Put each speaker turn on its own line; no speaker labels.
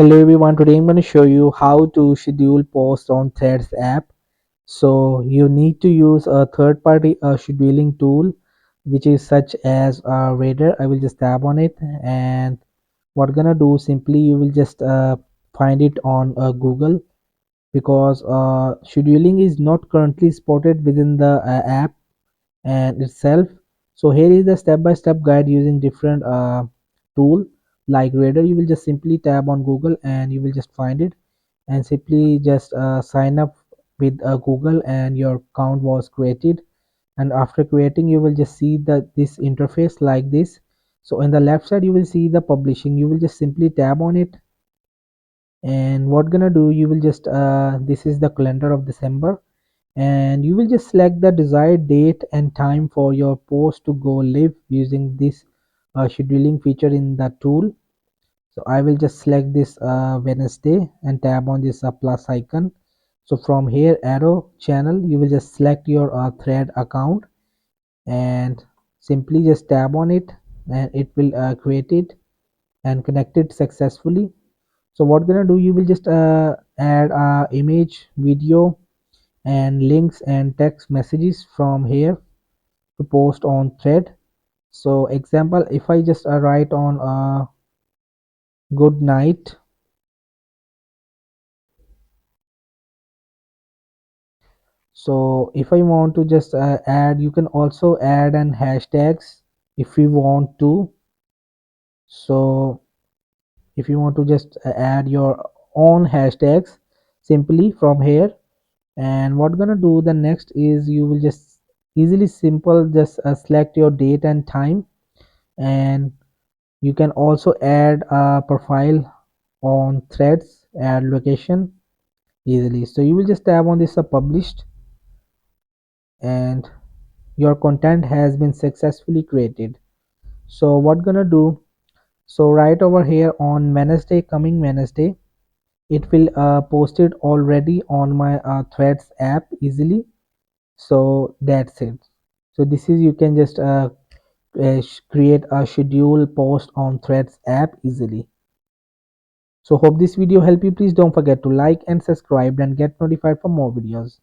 Hello everyone, today I'm going to show you how to schedule posts on Threads app. So you need to use a third party scheduling tool which is such as Radar. I will just tap on it, and what gonna do, simply you will just find it on Google, because scheduling is not currently spotted within the app and itself. So here is the step-by-step guide using different tool like Radar. You will just simply tap on Google and you will just find it, and simply just sign up with Google, and your account was created. And after creating, you will just see that this interface like this. So in the left side you will see the publishing. You will just simply tap on it, and what gonna do, you will just this is the calendar of December, and you will just select the desired date and time for your post to go live using this scheduling feature in the tool. So I will just select this Wednesday and tap on this plus icon. So from here, arrow channel, you will just select your thread account and simply just tap on it, and it will create it and connect it successfully. So what gonna do, you will just add image, video, and links and text messages from here to post on thread. So example, if I just write on good night. So if I want to just add, you can also add an hashtags if you want to. So if you want to just add your own hashtags simply from here, and what gonna do the next is you will just easily simple just select your date and time, and you can also add a profile on threads, add location easily. So you will just tap on this published, and your content has been successfully created. So what gonna do, so right over here on Wednesday, coming Wednesday, it will posted already on my threads app easily. So that's it. So this is, you can just create a schedule post on threads app easily. So hope this video helped you. Please don't forget to like and subscribe and get notified for more videos.